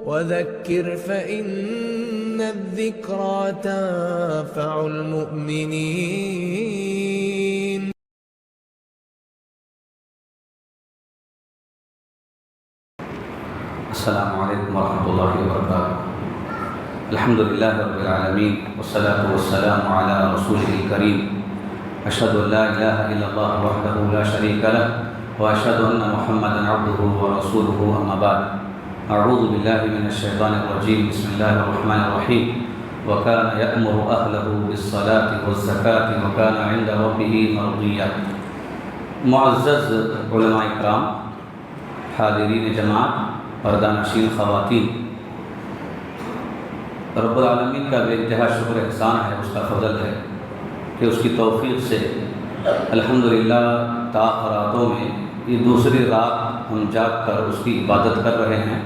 وذكر فإن الذكرى تنفع المؤمنين. السلام علیکم ورحمۃ اللہ وبرکاتہ. الحمد للہ رب العالمین والصلاة والسلام علی رسولہ الکریم. اشہد ان لا الہ الا اللہ وحدہ لا شریک لہ واشہد ان محمدا عبدہ ورسولہ. اما بعد. اعوذ باللہ من الشیطان الرجیم. بسم اللہ الرحمن الرحیم. وکان یأمر اہلہ بالصلاة والزکاة وکان عند ربہ مرضیہ. معزز علماء اکرام، حاضرین جماعت، پردہ نشین خواتین، رب العالمین کا بے انتہا شکر احسان ہے، اس کا فضل ہے کہ اس کی توفیق سے الحمدللہ تاخراتوں میں یہ دوسری رات ہم جاگ کر اس کی عبادت کر رہے ہیں.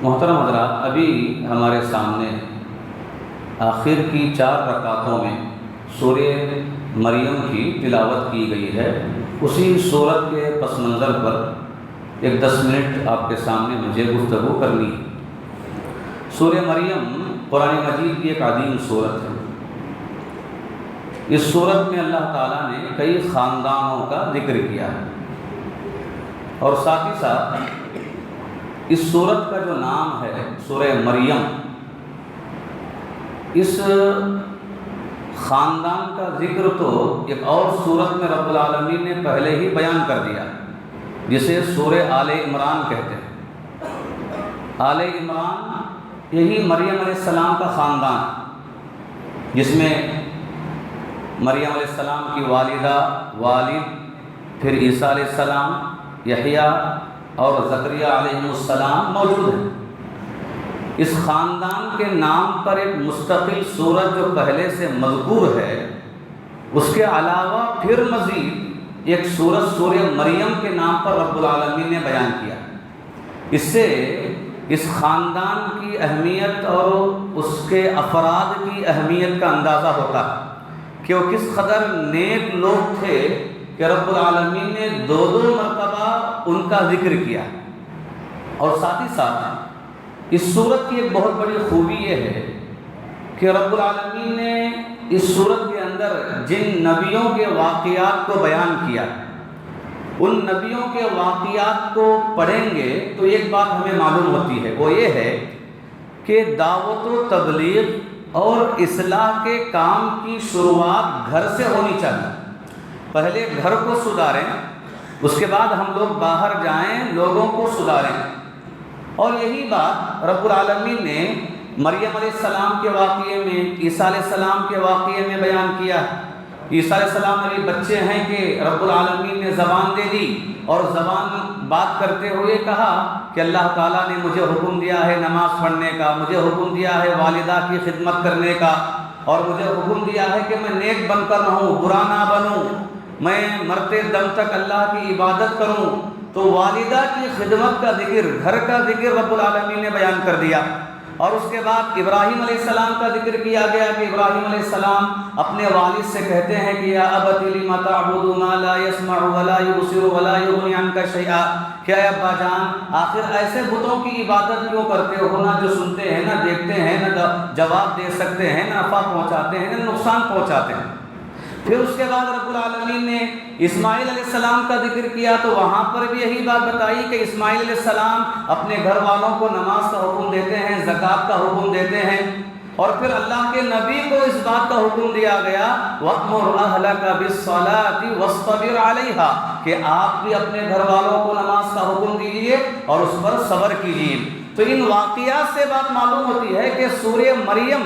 محترم حضرات، ابھی ہمارے سامنے آخر کی 4 رکعتوں میں سورہ مریم کی تلاوت کی گئی ہے. اسی سورت کے پس منظر پر ایک 10 منٹ آپ کے سامنے مجھے گفتگو کرنی ہے. سورہ مریم قرآن مجید کی ایک عظیم سورت ہے. اس سورت میں اللہ تعالیٰ نے کئی خاندانوں کا ذکر کیا ہے، اور ساتھ ہی ساتھ اس سورت کا جو نام ہے سورہ مریم، اس خاندان کا ذکر تو ایک اور سورت میں رب العالمین نے پہلے ہی بیان کر دیا، جسے سورہ آل عمران کہتے ہیں. آل عمران یہی مریم علیہ السلام کا خاندان، جس میں مریم علیہ السلام کی والدہ، والد، پھر عیسیٰ علیہ السلام، یحییٰ اور زکریہ علیہ السلام موجود ہیں. اس خاندان کے نام پر ایک مستقل سورت جو پہلے سے مذکور ہے، اس کے علاوہ پھر مزید ایک سورت سورہ مریم کے نام پر رب العالمین نے بیان کیا. اس سے اس خاندان کی اہمیت اور اس کے افراد کی اہمیت کا اندازہ ہوتا ہے کہ وہ کس قدر نیک لوگ تھے کہ رب العالمین نے 2 مرتبہ ان کا ذکر کیا. اور ساتھ ہی ساتھ اس سورت کی ایک بہت بڑی خوبی یہ ہے کہ رب العالمین نے اس سورت کے اندر جن نبیوں کے واقعات کو بیان کیا، ان نبیوں کے واقعات کو پڑھیں گے تو ایک بات ہمیں معلوم ہوتی ہے، وہ یہ ہے کہ دعوت و تبلیغ اور اصلاح کے کام کی شروعات گھر سے ہونی چاہیے. پہلے گھر کو سدھاریں، اس کے بعد ہم لوگ باہر جائیں، لوگوں کو سدھاریں. اور یہی بات رب العالمین نے مریم علیہ السلام کے واقعے میں، عیسیٰ علیہ السلام کے واقعے میں بیان کیا. عیسیٰ علیہ السلام علیہ بچے ہیں کہ رب العالمین نے زبان دے دی، اور زبان بات کرتے ہوئے کہا کہ اللہ تعالیٰ نے مجھے حکم دیا ہے نماز پڑھنے کا، مجھے حکم دیا ہے والدہ کی خدمت کرنے کا، اور مجھے حکم دیا ہے کہ میں نیک بن کر رہوں، برا نہ بنوں، میں مرتے دم تک اللہ کی عبادت کروں. تو والدہ کی خدمت کا ذکر، گھر کا ذکر رب العالمین نے بیان کر دیا. اور اس کے بعد ابراہیم علیہ السلام کا ذکر کیا گیا کہ ابراہیم علیہ السلام اپنے والد سے کہتے ہیں کہ یا ابت لم تعبد ما لا يسمع ولا يبصر ولا يغني عنك شيئا، کہ اے ابا جان آخر ایسے بتوں کی عبادت کیوں کرتے ہو، نہ جو سنتے ہیں، نہ دیکھتے ہیں، نہ جواب دے سکتے ہیں، نہ نفع پہنچاتے ہیں، نہ نقصان پہنچاتے ہیں. پھر اس کے بعد رب العالمین نے اسماعیل علیہ السلام کا ذکر کیا، تو وہاں پر بھی یہی بات بتائی کہ اسماعیل علیہ السلام اپنے گھر والوں کو نماز کا حکم دیتے ہیں، زکوٰۃ کا حکم دیتے ہیں. اور پھر اللہ کے نبی کو اس بات کا حکم دیا گیا وَأْمُرْ أَهْلَكَ بِالصَّلَاةِ وَاصْطَبِرْ عَلَيْهَا، کہ آپ بھی اپنے گھر والوں کو نماز کا حکم دیجیے اور اس پر صبر کیجیے. تو ان واقعات سے بات معلوم ہوتی ہے کہ سورہ مریم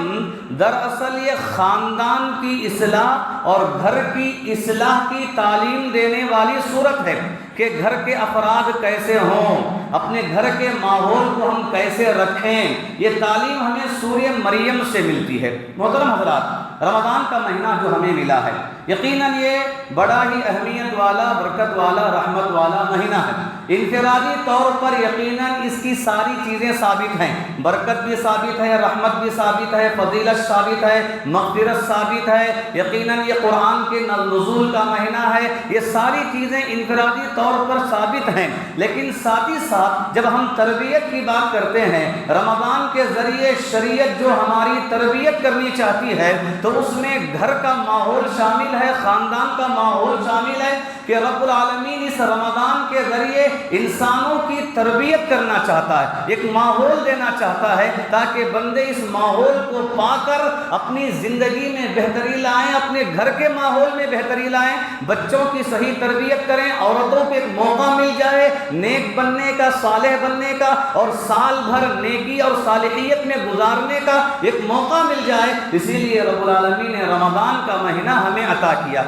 دراصل یہ خاندان کی اصلاح اور گھر کی اصلاح کی تعلیم دینے والی سورت ہے کہ گھر کے افراد کیسے ہوں، اپنے گھر کے ماحول کو ہم کیسے رکھیں. یہ تعلیم ہمیں سورہ مریم سے ملتی ہے. محترم حضرات، رمضان کا مہینہ جو ہمیں ملا ہے یقیناً یہ بڑا ہی اہمیت والا، برکت والا، رحمت والا مہینہ ہے۔ انفرادی طور پر یقیناً اس کی ساری چیزیں ثابت ہیں، برکت بھی ثابت ہے، رحمت بھی ثابت ہے، فضیلت ثابت ہے، مغفرت ثابت ہے، یقیناً یہ قرآن کے نزول کا مہینہ ہے، یہ ساری چیزیں انفرادی طور پر ثابت ہیں۔ لیکن ساتھ ہی ساتھ جب ہم تربیت کی بات کرتے ہیں، رمضان کے ذریعے شریعت جو ہماری تربیت کرنی چاہتی ہے تو اس میں گھر کا ماحول شامل ہے، خاندان کا ماحول شامل ہے کہ رب العالمین اس رمضان کے ذریعے انسانوں کی تربیت کرنا چاہتا ہے، ایک ماحول دینا چاہتا ہے تاکہ بندے اس ماحول کو پا کر اپنی زندگی میں بہتری لائیں، اپنے گھر کے ماحول میں بہتری لائیں، بچوں کی صحیح تربیت کریں، عورتوں کو ایک موقع مل جائے نیک بننے کا، صالح بننے کا، اور سال بھر نیکی اور صالحیت میں گزارنے کا ایک موقع مل جائے۔ اسی لیے رب العالمین نے رمضان کا مہینہ ہمیں عطا کیا۔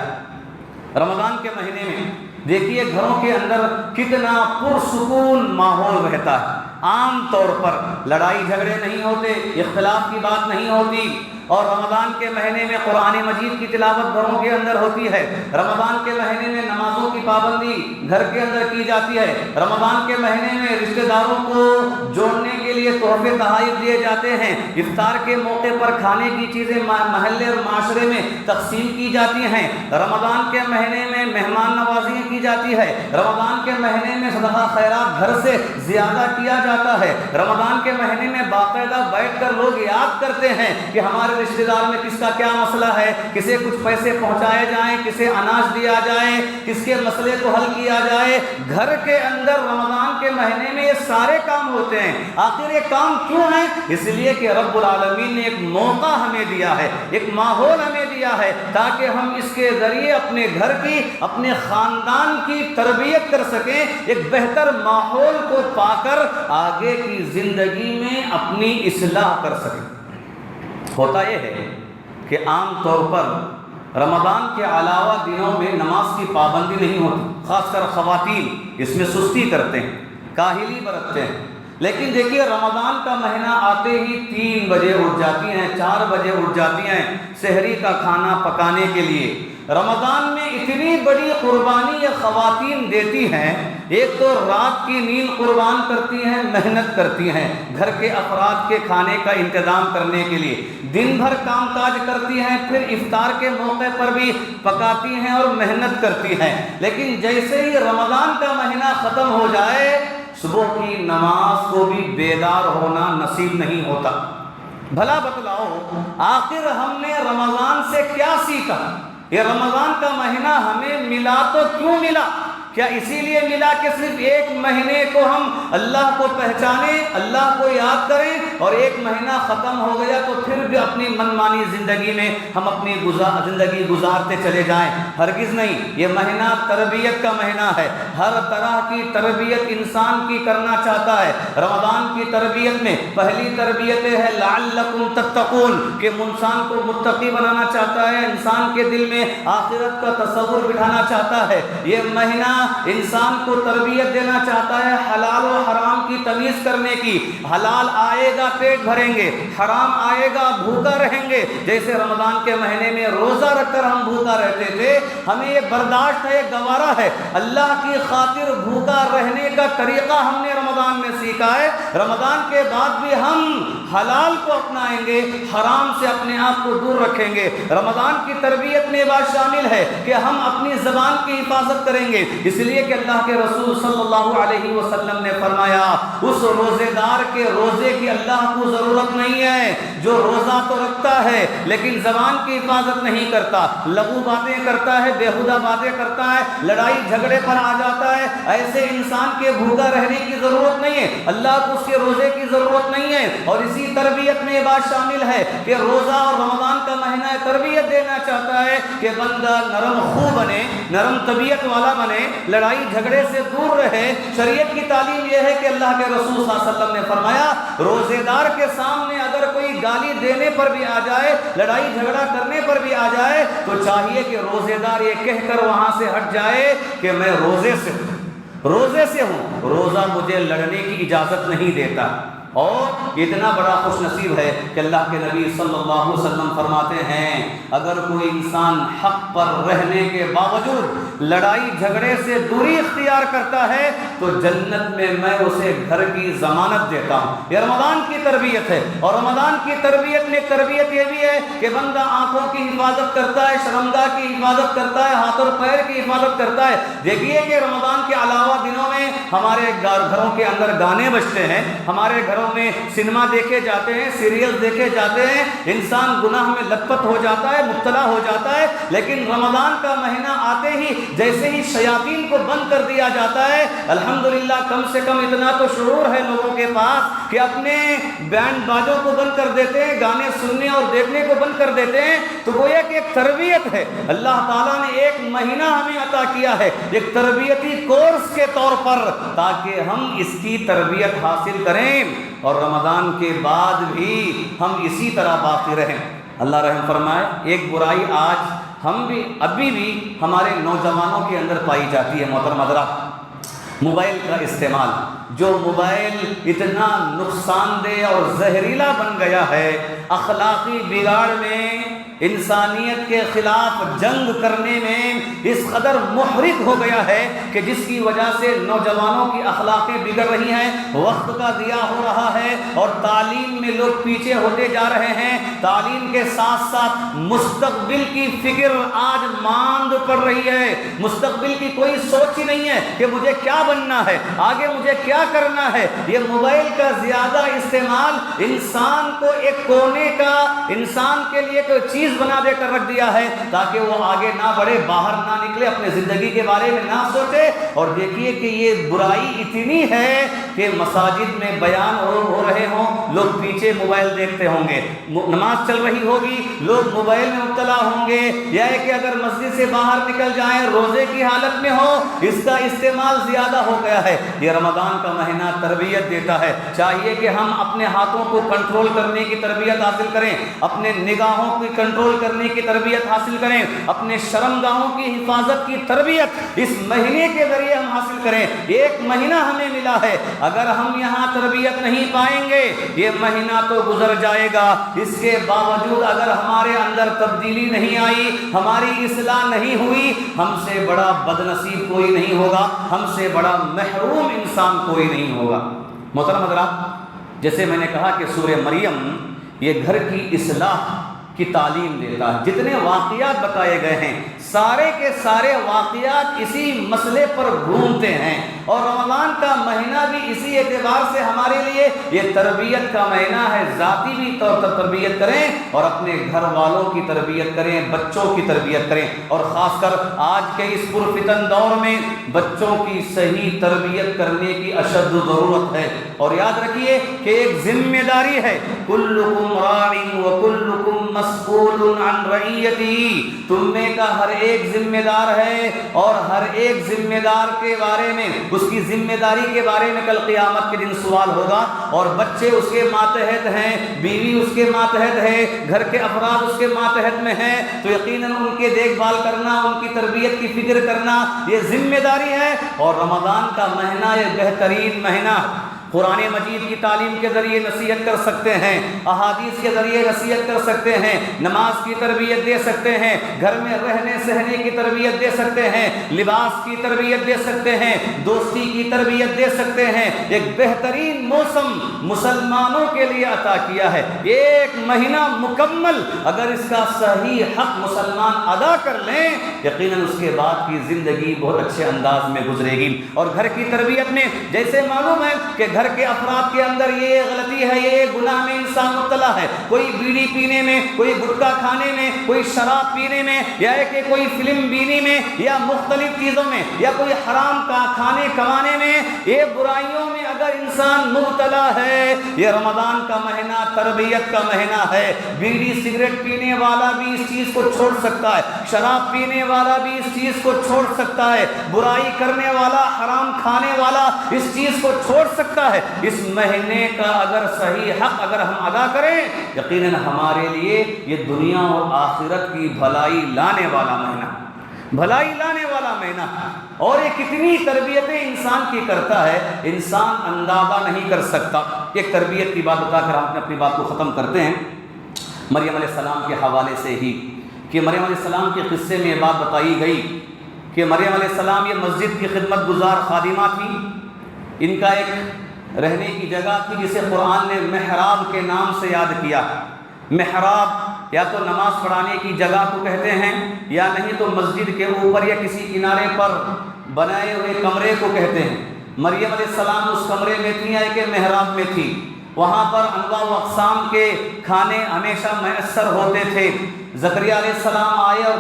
رمضان کے مہینے میں دیکھیے گھروں کے اندر کتنا پرسکون ماحول رہتا ہے، عام طور پر لڑائی جھگڑے نہیں ہوتے، اختلاف کی بات نہیں ہوتی، اور رمضان کے مہینے میں قرآن مجید کی تلاوت گھروں کے اندر ہوتی ہے، رمضان کے مہینے میں نمازوں کی پابندی گھر کے اندر کی جاتی ہے، رمضان کے مہینے میں رشتہ داروں کو جوڑنے کے لیے تحفے تحائف دیے جاتے ہیں، افطار کے موقع پر کھانے کی چیزیں محلے اور معاشرے میں تقسیم کی جاتی ہیں، رمضان کے مہینے میں مہمان نوازی کی جاتی ہے، رمضان کے مہینے میں صدقہ خیرات گھر سے زیادہ کیا جاتا ہے، رمضان کے مہینے میں باقاعدہ بیٹھ کر لوگ یاد کرتے ہیں کہ ہمارے رشتہ دار میں کس کا کیا مسئلہ ہے، کسے کچھ پیسے پہنچائے جائیں، کسے اناج دیا جائے، کس کے مسئلے کو حل کیا جائے۔ گھر کے اندر رمضان کے مہینے میں یہ سارے کام ہوتے ہیں۔ آخر یہ کام کیوں ہیں؟ اس لیے کہ رب العالمین نے ایک موقع ہمیں دیا ہے، ایک ماحول ہمیں دیا ہے تاکہ ہم اس کے ذریعے اپنے گھر کی، اپنے خاندان کی تربیت کر سکیں، ایک بہتر ماحول کو پا کر آگے کی زندگی میں اپنی اصلاح کر سکیں۔ ہوتا یہ ہے کہ عام طور پر رمضان کے علاوہ دنوں میں نماز کی پابندی نہیں ہوتی، خاص کر خواتین اس میں سستی کرتے ہیں، کاہلی برتتے ہیں، لیکن دیکھیے رمضان کا مہینہ آتے ہی 3 بجے اٹھ جاتی ہیں، 4 بجے اٹھ جاتی ہیں سحری کا کھانا پکانے کے لیے۔ رمضان میں اتنی بڑی قربانی یہ خواتین دیتی ہیں، ایک تو رات کی نیند قربان کرتی ہیں، محنت کرتی ہیں گھر کے افراد کے کھانے کا انتظام کرنے کے لیے، دن بھر کام کاج کرتی ہیں، پھر افطار کے موقع پر بھی پکاتی ہیں اور محنت کرتی ہیں، لیکن جیسے ہی رمضان کا مہینہ ختم ہو جائے صبح کی نماز کو بھی بیدار ہونا نصیب نہیں ہوتا۔ بھلا بتلاؤ آخر ہم نے رمضان سے کیا سیکھا؟ یہ رمضان کا مہینہ ہمیں ملا تو کیوں ملا؟ کیا اسی لیے ملا کہ صرف ایک مہینے کو ہم اللہ کو پہچانیں، اللہ کو یاد کریں، اور ایک مہینہ ختم ہو گیا تو پھر بھی اپنی منمانی زندگی میں ہم اپنی زندگی گزارتے چلے جائیں؟ ہرگز نہیں، یہ مہینہ تربیت کا مہینہ ہے، ہر طرح کی تربیت انسان کی کرنا چاہتا ہے۔ رمضان کی تربیت میں پہلی تربیت ہے لعلکم تتقون، کہ انسان کو متقی بنانا چاہتا ہے، انسان کے دل میں آخرت کا تصور بٹھانا چاہتا ہے۔ یہ مہینہ انسان کو تربیت دینا چاہتا ہے حلال و حرام کی تمیز کرنے کی۔ حلال آئے گا پیٹ بھریں گے، حرام آئے گا بھوکا رہیں گے۔ جیسے رمضان کے مہینے میں روزہ رکھ کر ہم بھوکا رہتے تھے، ہمیں یہ برداشت ہے، یہ گوارا ہے، اللہ کی خاطر بھوکا رہنے کا طریقہ ہم نے رمضان میں سیکھا ہے۔ رمضان کے بعد بھی ہم حلال کو اپنائیں گے، حرام سے اپنے آپ کو دور رکھیں گے۔ رمضان کی تربیت میں یہ بات شامل ہے کہ ہم اپنی زبان کی حفاظت کریں گے، اس لیے کہ اللہ کے رسول صلی اللہ علیہ وسلم نے فرمایا اس روزے دار کے روزے کی اللہ کو ضرورت نہیں ہے جو روزہ تو رکھتا ہے لیکن زبان کی حفاظت نہیں کرتا، لغو باتیں کرتا ہے، بیہودہ باتیں کرتا ہے، لڑائی جھگڑے پر آ جاتا ہے۔ ایسے انسان کے بھوکا رہنے کی ضرورت نہیں ہے، اللہ کو اس کے روزے کی ضرورت نہیں ہے۔ اور اسی تربیت میں یہ بات شامل ہے کہ روزہ اور رمضان کا مہینہ تربیت دینا چاہتا ہے کہ بندہ نرم خو بنے، نرم طبیعت والا بنے، لڑائی جھگڑے سے دور رہے۔ شریعت کی تعلیم یہ ہے کہ اللہ کے رسول صلی اللہ علیہ وسلم نے فرمایا روزے دار کے سامنے اگر کوئی گالی دینے پر بھی آ جائے، لڑائی جھگڑا کرنے پر بھی آ جائے تو چاہیے کہ روزے دار یہ کہہ کر وہاں سے ہٹ جائے کہ میں روزے سے ہوں، روزہ مجھے لڑنے کی اجازت نہیں دیتا۔ اور اتنا بڑا خوش نصیب ہے کہ اللہ کے نبی صلی اللہ علیہ وسلم فرماتے ہیں اگر کوئی انسان حق پر رہنے کے باوجود لڑائی جھگڑے سے دوری اختیار کرتا ہے تو جنت میں اسے گھر کی ضمانت دیتا ہوں۔ یہ رمضان کی تربیت ہے، اور رمضان کی تربیت میں تربیت یہ بھی ہے کہ بندہ آنکھوں کی حفاظت کرتا ہے، شرمگاہ کی حفاظت کرتا ہے، ہاتھ اور پیر کی حفاظت کرتا ہے۔ دیکھیے کہ رمضان کے علاوہ دنوں میں ہمارے گھروں کے اندر گانے بجتے ہیں، ہمارے گھروں میں سنیما دیکھے جاتے ہیں، سیریل دیکھے جاتے ہیں، انسان گناہ میں لت پت ہو جاتا ہے، مبتلا ہو جاتا ہے۔ لیکن رمضان کا مہینہ آتے ہی جیسے ہی شیاطین کو بند کر دیا جاتا ہے، الحمدللہ کم سے کم اتنا تو شعور ہے لوگوں کے پاس کہ اپنے بینڈ باجوں کو بند کر دیتے ہیں، گانے سننے اور دیکھنے کو بند کر دیتے ہیں۔ تو گویا کہ ایک تربیت ہے، اللہ تعالیٰ نے ایک مہینہ ہمیں عطا کیا ہے ایک تربیتی کورس کے طور پر، تاکہ ہم اس کی تربیت حاصل کریں اور رمضان کے بعد بھی ہم اسی طرح باقی رہیں۔ اللہ رحم فرمائے، ایک برائی آج ابھی بھی ہمارے نوجوانوں کے اندر پائی جاتی ہے محترم حضرات، موبائل کا استعمال۔ جو موبائل اتنا نقصان دہ اور زہریلا بن گیا ہے، اخلاقی بگاڑ میں، انسانیت کے خلاف جنگ کرنے میں اس قدر محرک ہو گیا ہے کہ جس کی وجہ سے نوجوانوں کی اخلاقیں بگڑ رہی ہیں، وقت کا ضیاع ہو رہا ہے اور تعلیم میں لوگ پیچھے ہوتے جا رہے ہیں۔ تعلیم کے ساتھ ساتھ مستقبل کی فکر آج ماند پڑ رہی ہے، مستقبل کی کوئی سوچ ہی نہیں ہے کہ مجھے کیا بننا ہے، آگے مجھے کیا کرنا ہے۔ یہ موبائل کا زیادہ استعمال انسان کو ایک کونے کا، انسان کے لیے کوئی چیز بنا دے کر رکھ دیا ہے تاکہ وہ آگے نہ بڑھے، باہر نہ نکلے، اپنے زندگی کے بارے میں نہ سوچے۔ اور دیکھیے کہ یہ برائی اتنی ہے کہ مساجد میں بیان ہو رہے ہوں، لوگ پیچھے موبائل دیکھتے ہوں گے، نماز چل رہی ہوگی، لوگ موبائل میں مبتلا ہوں گے، یا کہ اگر مسجد سے باہر نکل جائیں روزے کی حالت میں ہو، اس کا استعمال زیادہ ہو گیا ہے۔ یہ رمضان کا مہینہ تربیت دیتا ہے، چاہیے کہ ہم اپنے ہاتھوں کو کنٹرول کرنے کی تربیت حاصل کریں، اپنے نگاہوں کی کنٹرول کرنے کی تربیت حاصل کریں، اپنے شرمگاہوں کی حفاظت کی تربیت اس مہینے کے ذریعے ہم حاصل کریں۔ ایک مہینہ ہمیں ملا ہے، اگر ہم یہاں تربیت نہیں پائیں گے یہ مہینہ تو گزر جائے گا۔ اس کے باوجود اگر ہمارے اندر تبدیلی نہیں آئی، ہماری اصلاح نہیں ہوئی، ہم سے بڑا بد نصیب کوئی نہیں ہوگا، ہم سے بڑا محروم انسان کوئی نہیں ہوگا۔ محترم حضرات، جیسے میں نے کہا کہ سورہ مریم یہ گھر کی اصلاح کی تعلیم دیتا ہے۔ جتنے واقعات بتائے گئے ہیں سارے کے سارے واقعات اسی مسئلے پر گھومتے ہیں، اور رمضان کا مہینہ بھی اسی اعتبار سے ہمارے لیے یہ تربیت کا مہینہ ہے۔ ذاتی بھی طور پر تربیت کریں اور اپنے گھر والوں کی تربیت کریں، بچوں کی تربیت کریں، اور خاص کر آج کے اس پرفتن دور میں بچوں کی صحیح تربیت کرنے کی اشد ضرورت ہے۔ اور یاد رکھیے کہ ایک ذمہ داری ہے، کلکم راع وکلکم مسئول عن رعیتہ، تم میں کا ہر ایک ذمہ دار ہے، اور ہر ایک ذمہ دار کے بارے میں، اس کی ذمہ داری کے بارے میں کل قیامت کے دن سوال ہوگا۔ اور بچے اس کے ماتحت ہیں، بیوی اس کے ماتحت ہے، گھر کے افراد اس کے ماتحت میں ہیں، تو یقیناً ان کے دیکھ بھال کرنا، ان کی تربیت کی فکر کرنا یہ ذمہ داری ہے۔ اور رمضان کا مہینہ یہ بہترین مہینہ، قرآن مجید کی تعلیم کے ذریعے نصیحت کر سکتے ہیں، احادیث کے ذریعے نصیحت کر سکتے ہیں، نماز کی تربیت دے سکتے ہیں، گھر میں رہنے سہنے کی تربیت دے سکتے ہیں، لباس کی تربیت دے سکتے ہیں، دوستی کی تربیت دے سکتے ہیں۔ ایک بہترین موسم مسلمانوں کے لیے عطا کیا ہے، ایک مہینہ مکمل اگر اس کا صحیح حق مسلمان ادا کر لیں یقیناً اس کے بعد کی زندگی بہت اچھے انداز میں گزرے گی۔ اور گھر کی تربیت میں جیسے معلوم ہے کہ گھر کے افراد کے اندر یہ غلطی ہے، یہ گناہ میں انسان مبتلا ہے، کوئی بیڑی پینے میں، کوئی گٹکا کھانے میں، کوئی شراب پینے میں، یا کہ کوئی فلم بینی میں، یا مختلف چیزوں میں، یا کوئی حرام کا کھانے کمانے میں، یہ برائیوں میں اگر انسان مبتلا ہے، یہ رمضان کا مہینہ تربیت کا مہینہ ہے۔ بیڑی سگریٹ پینے والا بھی اس چیز کو چھوڑ سکتا ہے، شراب پینے والا بھی اس چیز کو چھوڑ سکتا ہے، برائی کرنے والا، حرام کھانے والا اس چیز کو چھوڑ سکتا ہے۔ اس مہینے کا اگر صحیح حق اگر ہم ادا کریں یقیناً ہمارے لیے یہ دنیا اور آخرت کی بھلائی لانے والا مہینہ۔ بھلائی لانے والا مہینہ، اور یہ کتنی تربیتیں انسان کی کرتا ہے، انسان اندازہ نہیں کر سکتا۔ ایک تربیت کی بات بتا کر ہم اپنی بات کو ختم کرتے ہیں، مریم علیہ السلام کے حوالے سے ہی، کہ مریم علیہ السلام کے قصے میں یہ بات بتائی گئی کہ مریم علیہ السلام یہ مسجد کی خدمت گزار خادمہ تھی، ان کا ایک رہنے کی جگہ تھی جسے قرآن نے محراب کے نام سے یاد کیا۔ محراب یا تو نماز پڑھانے کی جگہ کو کہتے ہیں، یا نہیں تو مسجد کے اوپر یا کسی کنارے پر بنائے ہوئے کمرے کو کہتے ہیں۔ مریم علیہ السلام اس کمرے میں تھی یا کہ محراب میں تھی، وہاں پر انواع و اقسام کے کھانے ہمیشہ میسر ہوتے تھے۔ زکریا علیہ السلام آئے اور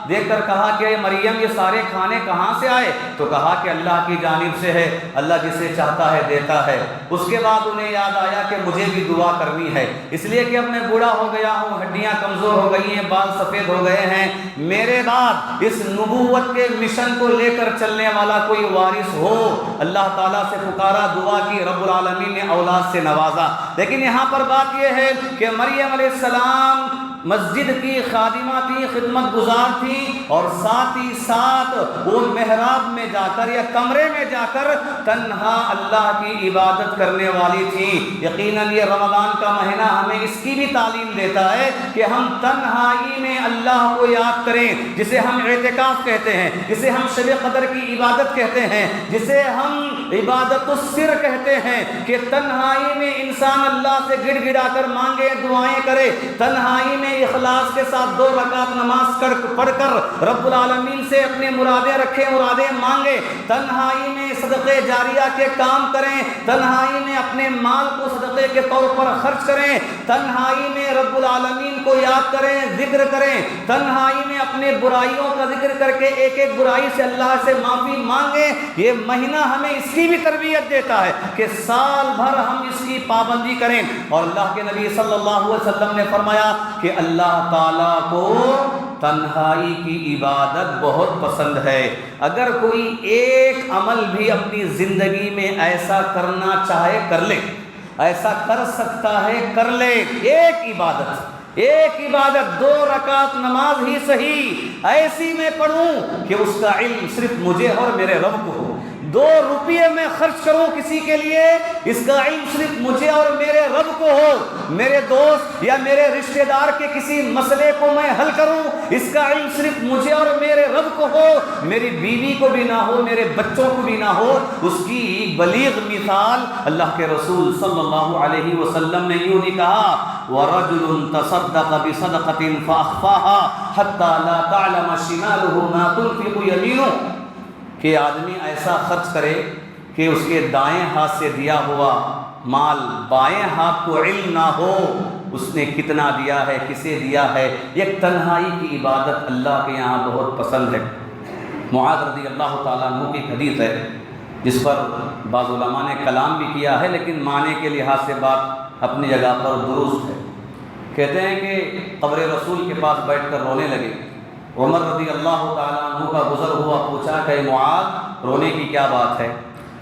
دیکھ کر کہا کہ مریم یہ سارے کھانے کہاں سے آئے؟ تو کہا کہ اللہ کی جانب سے ہے، اللہ جسے چاہتا ہے دیتا ہے۔ اس کے بعد انہیں یاد آیا کہ مجھے بھی دعا کرنی ہے، اس لیے کہ اب میں بوڑھا ہو گیا ہوں، ہڈیاں کمزور ہو گئی ہیں، بال سفید ہو گئے ہیں، میرے بعد اس نبوت کے مشن کو لے کر چلنے والا کوئی وارث ہو۔ اللہ تعالیٰ سے پکارا، دعا کی، رب العالمین نے اولاد سے نوازا۔ لیکن یہاں پر بات یہ ہے کہ مریم علیہ السلام مسجد کی خادمہ تھی، خدمت گزار تھی، اور ساتھ ہی ساتھ وہ محراب میں جا کر یا کمرے میں جا کر تنہا اللہ کی عبادت کرنے والی تھی۔ یقیناً یہ رمضان کا مہینہ ہمیں اس کی بھی تعلیم دیتا ہے کہ ہم تنہائی میں اللہ کو یاد کریں، جسے ہم اعتکاف کہتے ہیں، جسے ہم شب قدر کی عبادت کہتے ہیں، جسے ہم عبادت السر کہتے ہیں، کہ تنہائی میں انسان اللہ سے گڑ گڑا کر مانگے، دعائیں کرے، تنہائی میں اخلاص کے ساتھ 2 رکعت نماز پڑھ کر رب العالمین سے اپنے مرادیں رکھے، مرادیں مانگے، تنہائی میں صدقے جاریہ کے کام کریں، تنہائی میں اپنے مال کو صدقے کے طور پر خرچ کریں، تنہائی میں رب العالمین کو یاد کریں، ذکر کریں، تنہائی میں اپنے برائیوں کا ذکر کر کے ایک ایک برائی سے اللہ سے معافی مانگیں۔ یہ مہینہ ہمیں اس کی بھی تربیت دیتا ہے کہ سال بھر ہم اس کی پابندی کریں۔ اور اللہ کے نبی صلی اللہ علیہ وسلم نے فرمایا کہ اللہ تعالیٰ کو تنہائی کی عبادت بہت پسند ہے۔ اگر کوئی ایک عمل بھی اپنی زندگی میں ایسا کرنا چاہے کر لے، ایسا کر سکتا ہے کر لے، ایک عبادت 2 رکعت نماز ہی صحیح ایسی میں پڑھوں کہ اس کا علم صرف مجھے اور میرے رب کو ہو، 2 روپیے میں خرچ کروں کسی کے لیے، اس کا علم صرف مجھے اور میرے رب کو ہو، میرے دوست یا میرے رشتہ دار کے کسی مسئلے کو میں حل کروں، اس کا علم صرف مجھے اور میرے رب کو ہو، میری بیوی کو بھی نہ ہو، میرے بچوں کو بھی نہ ہو۔ اس کی بلیغ مثال اللہ کے رسول صلی اللہ علیہ وسلم نے یوں ہی کہا، وَرَجُلٌ تَصَدَّقَ بِصَدَقَةٍ فَأَخْفَاهَا حَتَّى لَا تَعْلَمَ شِمَالُهُ مَا تُنْفِقُ يَمِينُهُ، کہ آدمی ایسا خرچ کرے کہ اس کے دائیں ہاتھ سے دیا ہوا مال بائیں ہاتھ کو علم نہ ہو اس نے کتنا دیا ہے، کسے دیا ہے۔ ایک تنہائی کی عبادت اللہ کے یہاں بہت پسند ہے۔ معاذ رضی اللہ تعالیٰ عنہ کی حدیث ہے جس پر بعض علماء نے کلام بھی کیا ہے، لیکن معنی کے لحاظ سے بات اپنی جگہ پر درست ہے۔ کہتے ہیں کہ قبر رسول کے پاس بیٹھ کر رونے لگے، عمر رضی اللہ تعالیٰ عنہ کا گزر ہوا، پوچھا کہ معاذ رونے کی کیا بات ہے؟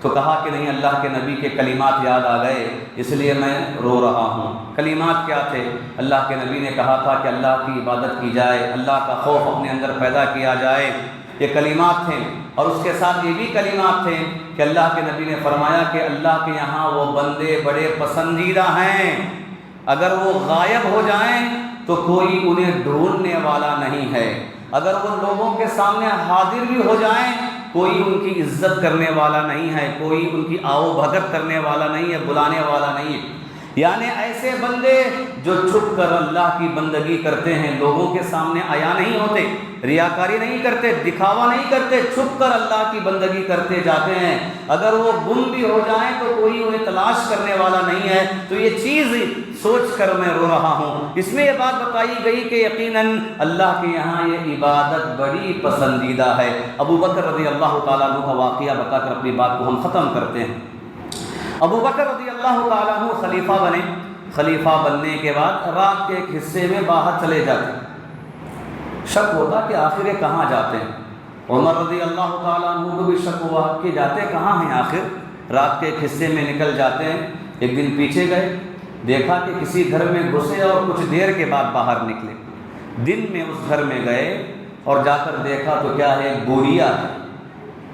تو کہا کہ نہیں، اللہ کے نبی کے کلمات یاد آ گئے اس لیے میں رو رہا ہوں۔ کلمات کیا تھے؟ اللہ کے نبی نے کہا تھا کہ اللہ کی عبادت کی جائے، اللہ کا خوف اپنے اندر پیدا کیا جائے، یہ کلمات تھے۔ اور اس کے ساتھ یہ بھی کلمات تھے کہ اللہ کے نبی نے فرمایا کہ اللہ کے یہاں وہ بندے بڑے پسندیدہ ہیں، اگر وہ غائب ہو جائیں تو کوئی انہیں ڈھونڈنے والا نہیں ہے، اگر وہ لوگوں کے سامنے حاضر بھی ہو جائیں کوئی ان کی عزت کرنے والا نہیں ہے، کوئی ان کی آؤ بھگت کرنے والا نہیں ہے، بلانے والا نہیں ہے۔ یعنی ایسے بندے جو چھپ کر اللہ کی بندگی کرتے ہیں، لوگوں کے سامنے عیاں نہیں ہوتے، ریاکاری نہیں کرتے، دکھاوا نہیں کرتے، چھپ کر اللہ کی بندگی کرتے جاتے ہیں، اگر وہ گم بھی ہو جائیں تو کوئی انہیں تلاش کرنے والا نہیں ہے۔ تو یہ چیز سوچ کر میں رو رہا ہوں۔ اس میں یہ بات بتائی گئی کہ یقیناً اللہ کے یہاں یہ عبادت بڑی پسندیدہ ہے۔ ابو بکر رضی اللہ تعالیٰ عنہ کا واقعہ بتا کر اپنی بات کو ہم ختم کرتے ہیں۔ ابو بکر رضی اللہ تعالیٰ عنہ خلیفہ بنے، خلیفہ بننے کے بعد رات کے ایک حصے میں باہر چلے جاتے، شک ہوتا کہ آخر یہ کہاں جاتے ہیں۔ عمر رضی اللہ تعالیٰ عنہ کو بھی شک ہوا کہ جاتے کہاں ہیں آخر، رات کے ایک حصے میں نکل جاتے ہیں۔ ایک دن پیچھے گئے، دیکھا کہ کسی گھر میں گھسے اور کچھ دیر کے بعد باہر نکلے۔ دن میں اس گھر میں گئے اور جا کر دیکھا تو کیا ہے، ایک بوریا ہے،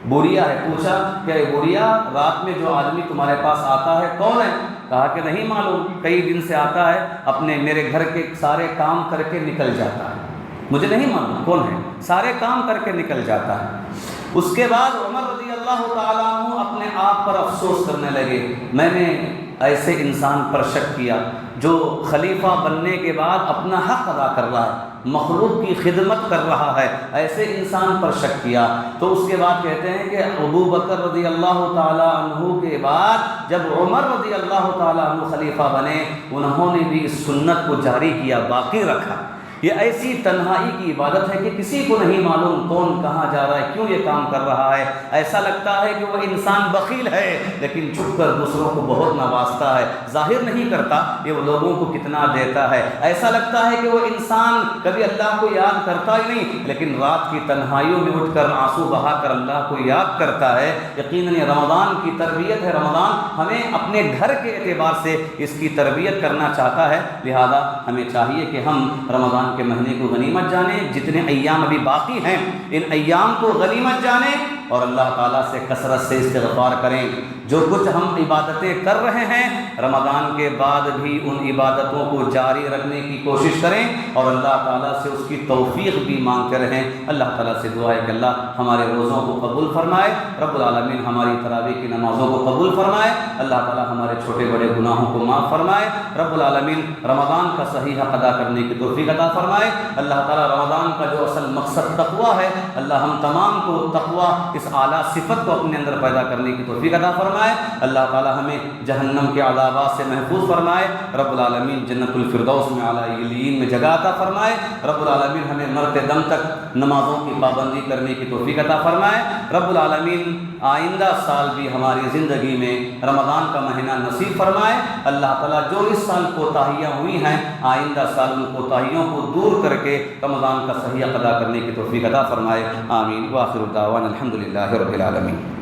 بوریا ہے۔ پوچھا کہ یہ بوریا رات میں جو آدمی تمہارے پاس آتا ہے کون ہے؟ کہا کہ نہیں معلوم، کئی دن سے آتا ہے، اپنے میرے گھر کے سارے کام کر کے نکل جاتا ہے، مجھے نہیں معلوم کون ہے، سارے کام کر کے نکل جاتا ہے۔ اس کے بعد عمر رضی اللہ تعالیٰ عنہ اپنے آپ پر افسوس کرنے لگے، میں نے ایسے انسان پر شک کیا جو خلیفہ بننے کے بعد اپنا حق ادا کر رہا ہے، مخلوق کی خدمت کر رہا ہے، ایسے انسان پر شک کیا۔ تو اس کے بعد کہتے ہیں کہ ابو بکر رضی اللہ تعالیٰ عنہ کے بعد جب عمر رضی اللہ تعالیٰ عنہ خلیفہ بنے، انہوں نے بھی اس سنت کو جاری کیا، باقی رکھا۔ یہ ایسی تنہائی کی عبادت ہے کہ کسی کو نہیں معلوم کون کہاں جا رہا ہے، کیوں یہ کام کر رہا ہے۔ ایسا لگتا ہے کہ وہ انسان بخیل ہے، لیکن چھپ کر دوسروں کو بہت نوازتا ہے، ظاہر نہیں کرتا کہ وہ لوگوں کو کتنا دیتا ہے۔ ایسا لگتا ہے کہ وہ انسان کبھی اللہ کو یاد کرتا ہی نہیں، لیکن رات کی تنہائیوں میں اٹھ کر آنسو بہا کر اللہ کو یاد کرتا ہے۔ یقیناً یہ رمضان کی تربیت ہے، رمضان ہمیں اپنے گھر کے اعتبار سے اس کی تربیت کرنا چاہتا ہے، لہذا ہمیں چاہیے کہ ہم رمضان کے مہینے کو غنیمت جانیں، جتنے ایام ابھی باقی ہیں ان ایام کو غنیمت جانیں اور اللہ تعالیٰ سے کثرت سے استغفار کریں۔ جو کچھ ہم عبادتیں کر رہے ہیں رمضان کے بعد بھی ان عبادتوں کو جاری رکھنے کی کوشش کریں اور اللہ تعالیٰ سے اس کی توفیق بھی مانگتے رہیں۔ اللہ تعالیٰ سے دعا ہے کہ اللہ ہمارے روزوں کو قبول فرمائے، رب العالمین ہماری تراویح کی نمازوں کو قبول فرمائے، اللہ تعالیٰ ہمارے چھوٹے بڑے گناہوں کو معاف فرمائے، رب العالمین رمضان کا صحیح حق ادا کرنے کی توفیق عطا فرمائے۔ اللہ تعالیٰ رمضان کا جو اصل مقصد تقویٰ ہے، اللہ ہم تمام کو تقویٰ اس اعلیٰ صفت کو اپنے اندر پیدا کرنے کی توفیق عطا فرمائے۔ اللہ تعالیٰ ہمیں جہنم کے عذابات سے محفوظ فرمائے، رب العالمین جنت الفردوس میں اعلیٰ علیین میں جگہ عطا فرمائے، رب العالمین ہمیں مرتے دم تک نمازوں کی پابندی کرنے کی توفیق عطا فرمائے، رب العالمین آئندہ سال بھی ہماری زندگی میں رمضان کا مہینہ نصیب فرمائے۔ اللہ تعالیٰ جو اس سال کوتاہیاں ہوئی ہیں آئندہ سال ان کوتاہیوں کو دور کر کے رمضان کا صحیح ادا کرنے کی توفیق عطا فرمائے، آمین۔ وآخر دعوانا الحمدللہ رب العالمین۔